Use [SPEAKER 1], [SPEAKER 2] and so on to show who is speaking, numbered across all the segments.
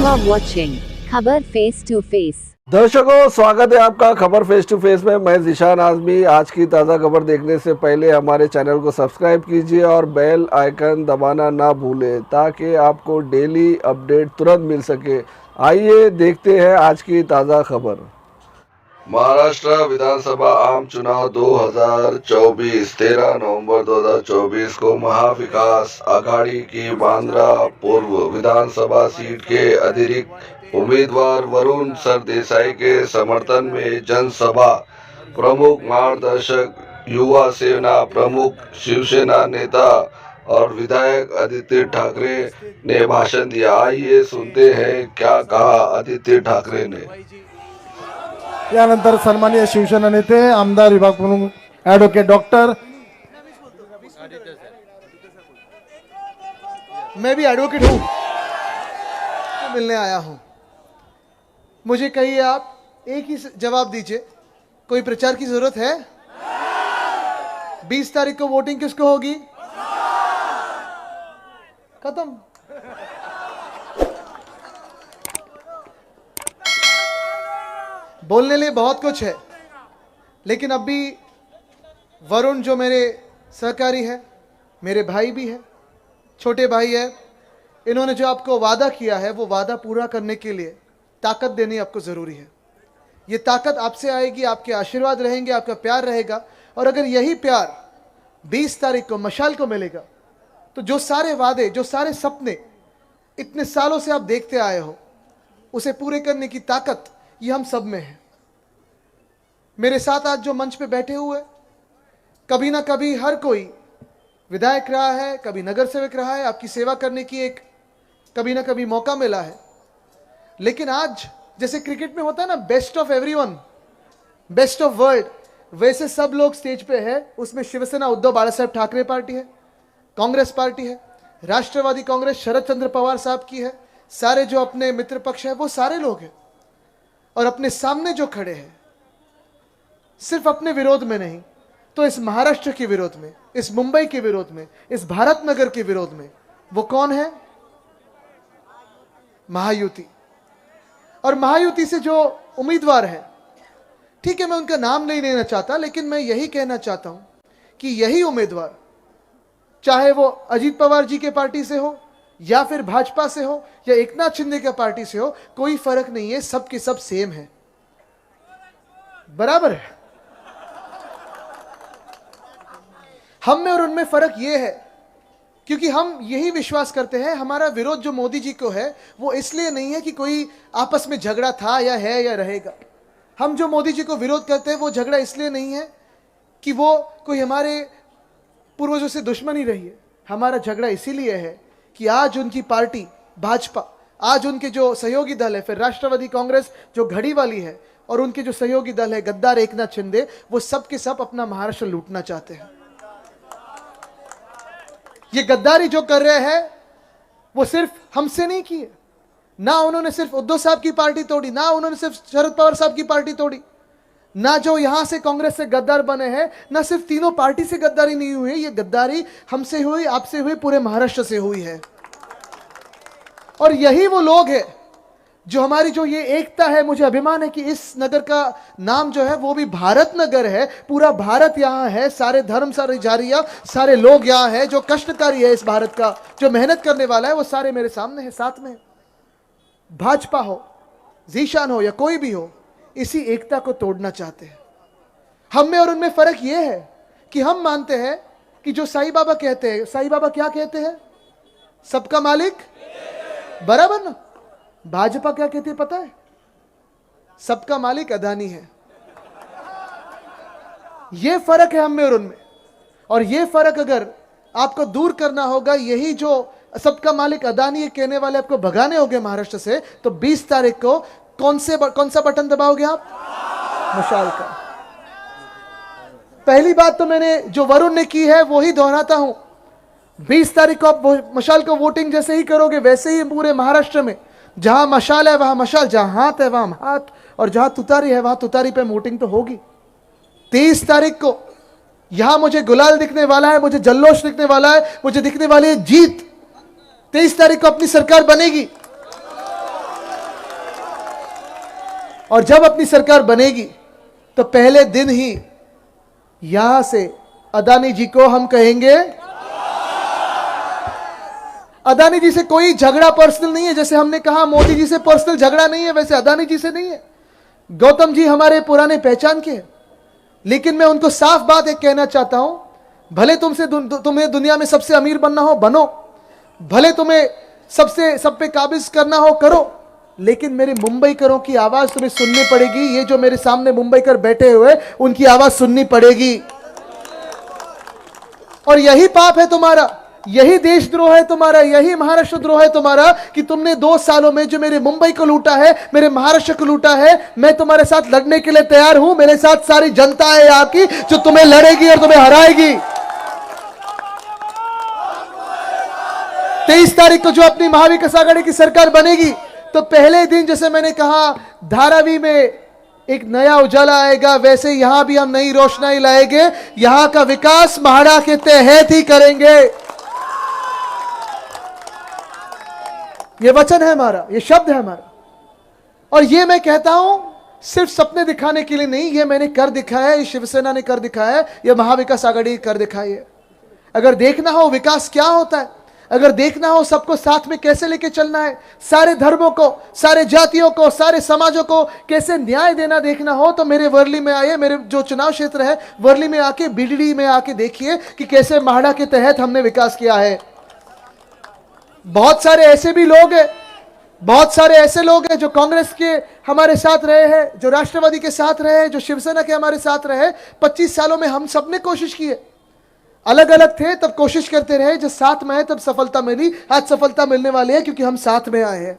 [SPEAKER 1] are watching खबर face to face.
[SPEAKER 2] दर्शकों, स्वागत है आपका खबर फेस टू फेस में। मैं ज़ीशान आज़मी। आज की ताज़ा खबर देखने से पहले हमारे चैनल को सब्सक्राइब कीजिए और बेल आइकन दबाना ना भूलें ताकि आपको डेली अपडेट तुरंत मिल सके। आइए देखते हैं आज की ताज़ा खबर। महाराष्ट्र विधानसभा आम चुनाव 2024 13 नवंबर 2024 को महाविकास आघाड़ी की बांद्रा पूर्व विधानसभा सीट के अतिरिक्त उम्मीदवार वरुण सरदेसाई के समर्थन में जनसभा प्रमुख मार्गदर्शक युवा सेना प्रमुख शिवसेना नेता और विधायक आदित्य ठाकरे ने भाषण दिया। आइए सुनते हैं क्या कहा आदित्य ठाकरे ने।
[SPEAKER 3] यानंतर सन्माननीय शिवसेना नेते आमदार विभाग प्रमुख ॲडव्होकेट डॉक्टर,
[SPEAKER 4] मैं भी एडवोकेट हूं, तो मिलने आया हूं। मुझे कहिए, आप एक ही जवाब दीजिए, कोई प्रचार की जरूरत है? 20 तारीख को वोटिंग किसको होगी? खत्म। बोलने लिए बहुत कुछ है, लेकिन अब भी वरुण जो मेरे सहकारी है, मेरे भाई भी है, छोटे भाई है, इन्होंने जो आपको वादा किया है वो वादा पूरा करने के लिए ताकत देनी आपको ज़रूरी है। ये ताकत आपसे आएगी, आपके आशीर्वाद रहेंगे, आपका प्यार रहेगा। और अगर यही प्यार 20 तारीख को मशाल को मिलेगा तो जो सारे वादे, जो सारे सपने इतने सालों से आप देखते आए हो, उसे पूरे करने की ताकत ये हम सब में है। मेरे साथ आज जो मंच पे बैठे हुए, कभी ना कभी हर कोई विधायक रहा है, कभी नगर सेवक रहा है, आपकी सेवा करने की एक कभी ना कभी मौका मिला है। लेकिन आज जैसे क्रिकेट में होता है ना, best of everyone, best of world, वैसे सब लोग स्टेज पे है। उसमें शिवसेना उद्धव बाला साहेब ठाकरे पार्टी है, कांग्रेस पार्टी है, राष्ट्रवादी कांग्रेस शरद चंद्र पवार साहब की है, सारे जो अपने मित्र पक्ष है वो सारे लोग हैं। और अपने सामने जो खड़े हैं, सिर्फ अपने विरोध में नहीं तो इस महाराष्ट्र के विरोध में, इस मुंबई के विरोध में, इस भारत नगर के विरोध में, वो कौन है? महायुति। और महायुति से जो उम्मीदवार है, ठीक है, मैं उनका नाम नहीं लेना चाहता, लेकिन मैं यही कहना चाहता हूं कि यही उम्मीदवार, चाहे वो अजीत पवार जी के पार्टी से हो या फिर भाजपा से हो या एकनाथ शिंदे के पार्टी से हो, कोई फर्क नहीं है, सब के सब सेम है, बराबर है। हम में और उनमें फर्क यह है क्योंकि हम यही विश्वास करते हैं, हमारा विरोध जो मोदी जी को है वो इसलिए नहीं है कि कोई आपस में झगड़ा था या है या रहेगा। हम जो मोदी जी को विरोध करते हैं वो झगड़ा इसलिए नहीं है कि वो कोई हमारे पूर्वजों से दुश्मनी रही है। हमारा झगड़ा इसीलिए है कि आज उनकी पार्टी भाजपा, आज उनके जो सहयोगी दल है, फिर राष्ट्रवादी कांग्रेस जो घड़ी वाली है, और उनके जो सहयोगी दल है गद्दार एकनाथ शिंदे, वो सब के सब अपना महाराष्ट्र लूटना चाहते हैं। ये गद्दारी जो कर रहे हैं वो सिर्फ हमसे नहीं की है, ना उन्होंने सिर्फ उद्धव साहब की पार्टी तोड़ी, ना उन्होंने सिर्फ शरद पवार साहब की पार्टी तोड़ी, ना जो यहां से कांग्रेस से गद्दार बने हैं, ना सिर्फ तीनों पार्टी से गद्दारी नहीं हुई, ये गद्दारी हमसे हुई, आपसे हुई, पूरे महाराष्ट्र से हुई है। और यही वो लोग हैं जो हमारी जो ये एकता है, मुझे अभिमान है कि इस नगर का नाम जो है वो भी भारत नगर है। पूरा भारत यहाँ है, सारे धर्म, सारे जारिया, सारे लोग यहाँ है। जो कष्टकारी है इस भारत का, जो मेहनत करने वाला है, वो सारे मेरे सामने है, साथ में। भाजपा हो, ज़ीशान हो या कोई भी हो, इसी एकता को तोड़ना चाहते हैं। हम में और उनमें फर्क ये है कि हम मानते हैं कि जो साईं बाबा कहते हैं, साईं बाबा क्या कहते हैं? सबका मालिक, बराबर ना? भाजपा क्या कहती है पता है? सबका मालिक अदानी है। ये फर्क है हम में और उनमें। और ये फर्क अगर आपको दूर करना होगा, यही जो सबका मालिक अदानी है कहने वाले आपको भगाने होंगे महाराष्ट्र से, तो 20 तारीख को कौन सा बटन दबाओगे आप? मशाल का। पहली बात तो मैंने जो वरुण ने की है वो ही दोहराता हूं। 20 तारीख को आप मशाल को वोटिंग जैसे ही करोगे, वैसे ही पूरे महाराष्ट्र में जहां मशाल है वहां मशाल, जहां हाथ है वहां हाथ, और जहां तुतारी है वहां तुतारी पे वोटिंग तो होगी। 23 तारीख को यहां मुझे गुलाल दिखने वाला है, मुझे जल्लोश दिखने वाला है, मुझे दिखने वाली है जीत। 23 तारीख को अपनी सरकार बनेगी। और जब अपनी सरकार बनेगी तो पहले दिन ही यहां से अदानी जी को हम कहेंगे। अदानी जी से कोई झगड़ा पर्सनल नहीं है, जैसे हमने कहा मोदी जी से पर्सनल झगड़ा नहीं है, वैसे अदानी जी से नहीं है। गौतम जी हमारे पुराने पहचान के हैं, लेकिन मैं उनको साफ बात एक कहना चाहता हूं, भले तुम्हें दुनिया में सबसे अमीर बनना हो बनो, भले तुम्हें सब पे काबिज करना हो करो, लेकिन मेरे मुंबईकरों की आवाज तुम्हें सुननी पड़ेगी। ये जो मेरे सामने मुंबईकर बैठे हुए उनकी आवाज सुननी पड़ेगी। और यही पाप है तुम्हारा, यही देशद्रोह है तुम्हारा, यही महाराष्ट्र द्रोह है तुम्हारा कि तुमने 2 सालों में जो मेरे मुंबई को लूटा है, मेरे महाराष्ट्र को लूटा है। मैं तुम्हारे साथ लड़ने के लिए तैयार हूं, मेरे साथ सारी जनता है यहाँ की जो तुम्हें लड़ेगी और तुम्हें हराएगी। 23 तारीख को जो अपनी महाविकास आघाड़ी की सरकार बनेगी तो पहले दिन जैसे मैंने कहा धारावी में एक नया उजाला आएगा, वैसे यहां भी हम नई रोशनाई लाएंगे। यहां का विकास महाड़ा के तहत ही करेंगे। ये वचन है हमारा, ये शब्द है हमारा। और ये मैं कहता हूं सिर्फ सपने दिखाने के लिए नहीं, ये मैंने कर दिखाया है, ये शिवसेना ने कर दिखाया है, ये महाविकास आघाड़ी कर दिखाई है। अगर देखना हो विकास क्या होता है, अगर देखना हो सबको साथ में कैसे लेके चलना है, सारे धर्मों को, सारे जातियों को, सारे समाजों को कैसे न्याय देना देखना हो तो मेरे वर्ली में आइए, मेरे जो चुनाव क्षेत्र है वर्ली में आके, बीडीडी में आके देखिए कि कैसे महाड़ा के तहत हमने विकास किया है। बहुत सारे ऐसे भी लोग हैं, बहुत सारे ऐसे लोग हैं जो कांग्रेस के हमारे साथ रहे हैं, जो राष्ट्रवादी के साथ रहे हैं, जो शिवसेना के हमारे साथ रहे। 25 सालों में हम सबने कोशिश की है, अलग अलग थे तब कोशिश करते रहे, जब साथ में आए तब सफलता मिली। आज सफलता मिलने वाली है क्योंकि हम साथ में आए हैं।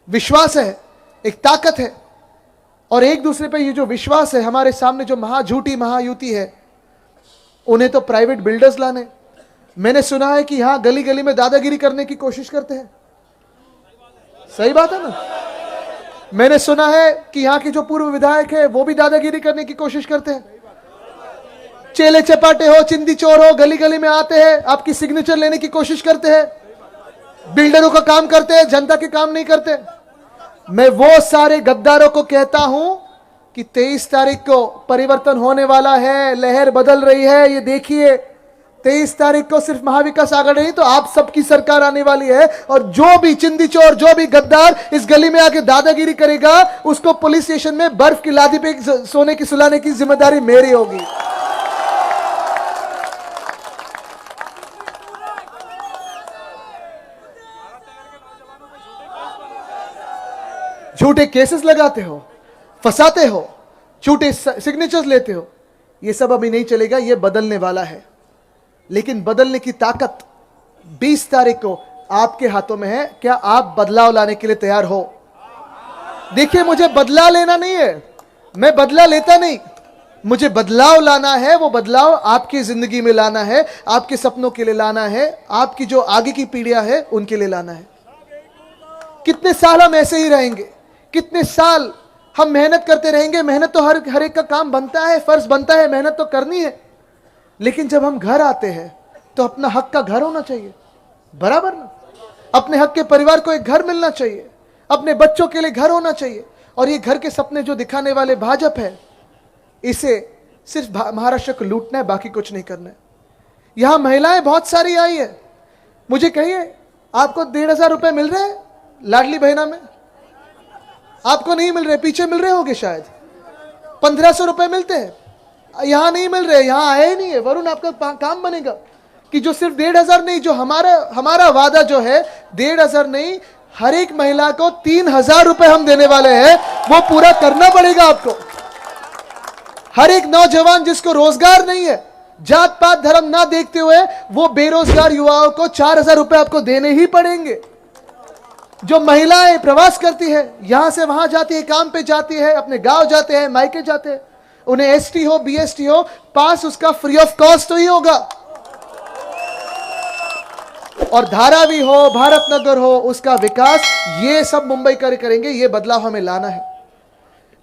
[SPEAKER 4] विश्वास है, एक ताकत है, और एक दूसरे पे ये जो विश्वास है, हमारे सामने जो झूठी महायुति है, उन्हें तो प्राइवेट बिल्डर्स लाने। मैंने सुना है कि यहां गली गली में दादागिरी करने की कोशिश करते हैं। सही बात है ना? मैंने सुना है कि यहां के जो पूर्व विधायक है वो भी दादागिरी करने की कोशिश करते हैं। चेले चपाटे हो, चिंदी चोर हो, गली गली में आते हैं, आपकी सिग्नेचर लेने की कोशिश करते हैं, बिल्डरों का काम करते हैं, जनता के काम नहीं करते। मैं वो सारे गद्दारों को कहता हूं कि 23 तारीख को परिवर्तन होने वाला है, लहर बदल रही है। ये देखिए 23 तारीख को सिर्फ महाविकास आघाड़ी नहीं तो आप सबकी सरकार आने वाली है। और जो भी चिंदी चोर, जो भी गद्दार इस गली में आके दादागिरी करेगा, उसको पुलिस स्टेशन में बर्फ की लादी पे सोने की सुलाने की जिम्मेदारी मेरी होगी। झूठे केसेस लगाते हो, फंसाते हो, झूठे सिग्नेचर्स लेते हो, ये सब अभी नहीं चलेगा, ये बदलने वाला है। लेकिन बदलने की ताकत 20 तारीख को आपके हाथों में है। क्या आप बदलाव लाने के लिए तैयार हो? देखिए, मुझे बदला लेना नहीं है, मैं बदला लेता नहीं, मुझे बदलाव लाना है। वो बदलाव आपकी जिंदगी में लाना है, आपके सपनों के लिए लाना है, आपकी जो आगे की पीढ़ियां हैं उनके लिए लाना है। कितने साल हम ऐसे ही रहेंगे? कितने साल हम मेहनत करते रहेंगे? मेहनत तो हर एक का काम बनता है, फर्ज बनता है, मेहनत तो करनी है। लेकिन जब हम घर आते हैं तो अपना हक का घर होना चाहिए, बराबर ना? अपने हक के परिवार को एक घर मिलना चाहिए, अपने बच्चों के लिए घर होना चाहिए। और ये घर के सपने जो दिखाने वाले भाजपा है, इसे सिर्फ महाराष्ट्र को लूटना है, बाकी कुछ नहीं करना है। यहां महिलाएं बहुत सारी आई है, मुझे कहिए आपको 1,500 रुपए मिल रहे हैं लाडली बहना में? आपको नहीं मिल रहे, पीछे मिल रहे होंगे शायद। 1,500 रुपए मिलते हैं, यहां नहीं मिल रहे, यहां आए ही नहीं है। वरुण, आपका काम बनेगा कि जो सिर्फ 1,500 नहीं, जो हमारा वादा जो है 1,500 नहीं, हर एक महिला को 3,000 रुपए हम देने वाले हैं, वो पूरा करना पड़ेगा आपको। हर एक नौजवान जिसको रोजगार नहीं है, जात पात धर्म ना देखते हुए, वो बेरोजगार युवाओं को 4,000 रुपए आपको देने ही पड़ेंगे। जो महिलाएं प्रवास करती है, यहां से वहां जाती है, काम पे जाती है, अपने गांव जाते हैं, मायके जाते हैं, उन्हें एसटी हो, बीएसटी हो, पास उसका फ्री ऑफ कॉस्ट तो ही होगा। और धारावी हो, भारत नगर हो, उसका विकास ये सब मुंबई करेंगे। ये बदलाव हमें लाना है।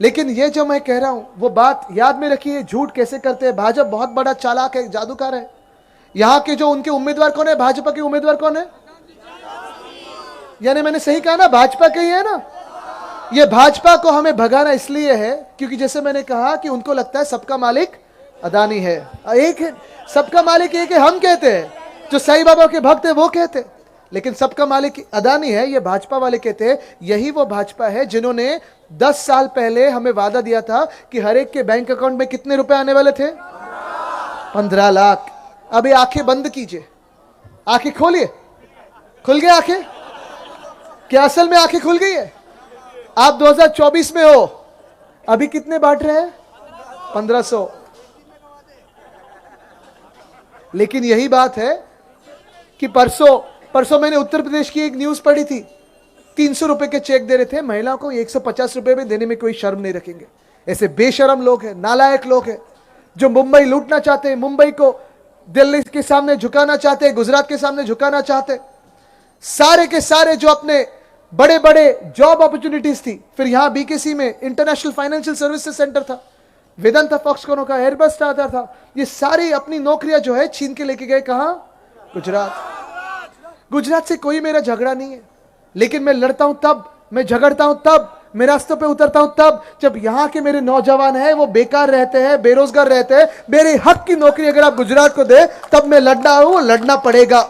[SPEAKER 4] लेकिन ये जो मैं कह रहा हूं वो बात याद में रखिए, झूठ कैसे करते हैं। भाजपा बहुत बड़ा चालाक है, जादूगर है। यहां के जो उनके उम्मीदवार कौन है? भाजपा के उम्मीदवार कौन है? यानी मैंने सही कहा ना, भाजपा के ही है ना। ये भाजपा को हमें भगाना इसलिए है क्योंकि जैसे मैंने कहा कि उनको लगता है सबका मालिक अदानी है, एक है सबका मालिक, एक है हम कहते हैं, जो साईं बाबा के भक्त है वो कहते हैं, लेकिन सबका मालिक अदानी है ये भाजपा वाले कहते हैं। यही वो भाजपा है जिन्होंने 10 साल पहले हमें वादा दिया था कि हर एक के बैंक अकाउंट में कितने रुपए आने वाले थे, 15 लाख। अभी आंखें बंद कीजिए, आंखें खोलिए, खुल गए आंखें? क्या असल में आंखें खुल गई है? आप 2024 में हो, अभी कितने बांट रहे हैं? 1500। लेकिन यही बात है कि परसों मैंने उत्तर प्रदेश की एक न्यूज पढ़ी थी, 300 रुपए के चेक दे रहे थे महिलाओं को, 150 रुपए में देने में कोई शर्म नहीं रखेंगे। ऐसे बेशरम लोग हैं, नालायक लोग हैं जो मुंबई लूटना चाहते हैं, मुंबई को दिल्ली के सामने झुकाना चाहते हैं, गुजरात के सामने झुकाना चाहते हैं। सारे के सारे जो अपने बड़े बड़े जॉब अपॉर्चुनिटीज थी, फिर यहां बीकेसी में इंटरनेशनल फाइनेंशियल सर्विसेज सेंटर था, वेदांता फॉक्सकॉन का एयरबस स्टार्टर था, ये सारी अपनी नौकरियां जो है छीन के लेके गए कहां? गुजरात से कोई मेरा झगड़ा नहीं है, लेकिन मैं लड़ता हूं तब, मैं झगड़ता हूं तब, मैं रास्तों पे उतरता हूं तब जब यहां के मेरे नौजवान हैं वो बेकार रहते हैं, बेरोजगार रहते हैं। मेरे हक की नौकरी अगर आप गुजरात को दे तब मैं लड़ना पड़ेगा।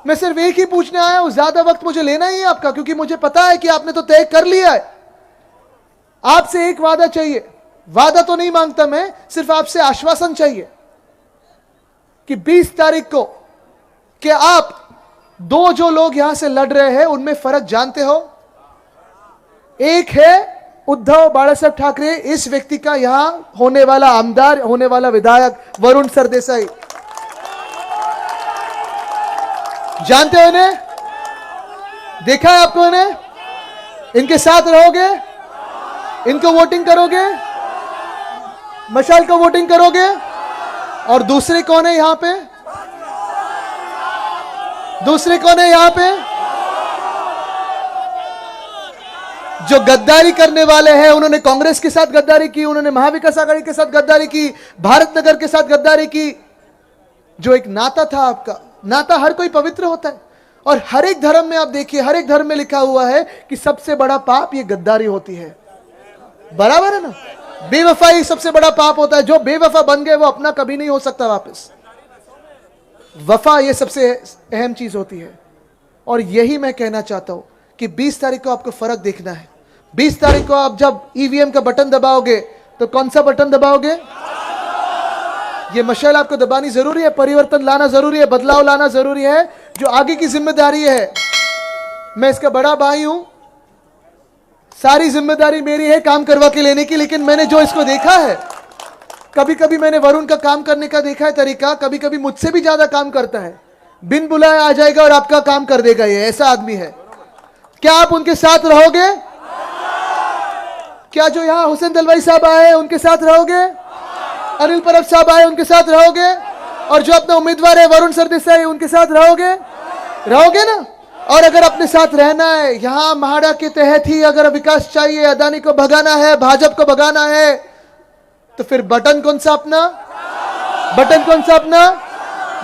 [SPEAKER 4] मैं सिर्फ एक ही पूछने आया हूं, ज्यादा वक्त मुझे लेना ही है आपका, क्योंकि मुझे पता है कि आपने तो तय कर लिया है। आपसे एक वादा चाहिए, वादा तो नहीं मांगता मैं, सिर्फ आपसे आश्वासन चाहिए कि 20 तारीख को कि आप दो जो लोग यहां से लड़ रहे हैं उनमें फर्क जानते हो। एक है उद्धव बाळासाहेब ठाकरे, इस व्यक्ति का यहां होने वाला आमदार, होने वाला विधायक वरुण सरदेसाई, जानते हो इन्हें? देखा है आपको इन्हें? इनके साथ रहोगे? इनको वोटिंग करोगे? मशाल को वोटिंग करोगे? और दूसरे कौन है यहां पे? दूसरे कौन है यहां पे? जो गद्दारी करने वाले हैं, उन्होंने कांग्रेस के साथ गद्दारी की, उन्होंने महाविकास आघाड़ी के साथ गद्दारी की, भारत नगर के साथ गद्दारी की। जो एक नाता था आपका, नाता हर कोई पवित्र होता है, और हर एक धर्म में आप देखिए, हर एक धर्म में लिखा हुआ है कि सबसे बड़ा पाप ये गद्दारी होती है। बराबर है ना? बेवफाई सबसे बड़ा पाप होता है। जो बेवफा बन गए वो अपना कभी नहीं हो सकता वापस। वफा ये सबसे अहम चीज होती है। और यही मैं कहना चाहता हूं कि 20 तारीख को आपको फर्क देखना है। 20 तारीख को आप जब ईवीएम का बटन दबाओगे तो कौन सा बटन दबाओगे? ये मशाल आपको दबानी जरूरी है, परिवर्तन लाना जरूरी है, बदलाव लाना जरूरी है। जो आगे की जिम्मेदारी है, मैं इसका बड़ा भाई हूं, सारी जिम्मेदारी मेरी है काम करवा के लेने की। लेकिन मैंने जो इसको देखा है, कभी कभी मैंने वरुण का काम करने का देखा है तरीका, कभी कभी मुझसे भी ज्यादा काम करता है। बिन बुलाए आ जाएगा और आपका काम कर देगा, ये ऐसा आदमी है। क्या आप उनके साथ रहोगे? क्या जो यहां हुसैन दलवाई साहब आए उनके साथ रहोगे? अनिल परब साहब आए उनके साथ रहोगे? और जो अपना उम्मीदवार है वरुण सरदेसाई, उनके साथ रहोगे? रहोगे ना? और अगर अपने साथ रहना है, यहां महाड़ा के तहत ही अगर विकास चाहिए, अदानी को भगाना है, भाजपा को भगाना है, तो फिर बटन कौन सा अपना? बटन कौन सा अपना?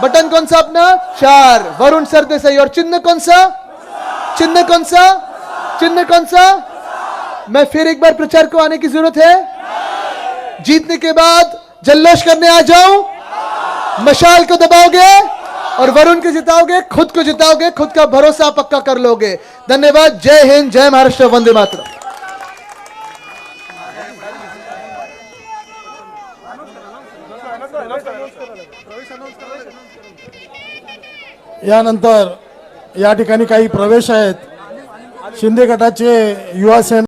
[SPEAKER 4] बटन कौन सा अपना? 4, वरुण सरदेसाई। और चिन्ह कौन सा? चिन्ह कौन सा? चिन्ह कौन सा? मैं फिर एक बार प्रचार को आने की जरूरत है। जीतने के बाद जल्लोश करने आ जाऊं, मशाल को दबाओगे और वरुण को जिताओगे, खुद को जिताओगे, खुद का भरोसा पक्का कर लोगे। धन्यवाद। जय हिंद, जय महाराष्ट्र, वंदे मातरम।
[SPEAKER 3] यानंतर या ठिकाणी काही प्रवेश आहेत। शिंदे गटाचे युवा सेना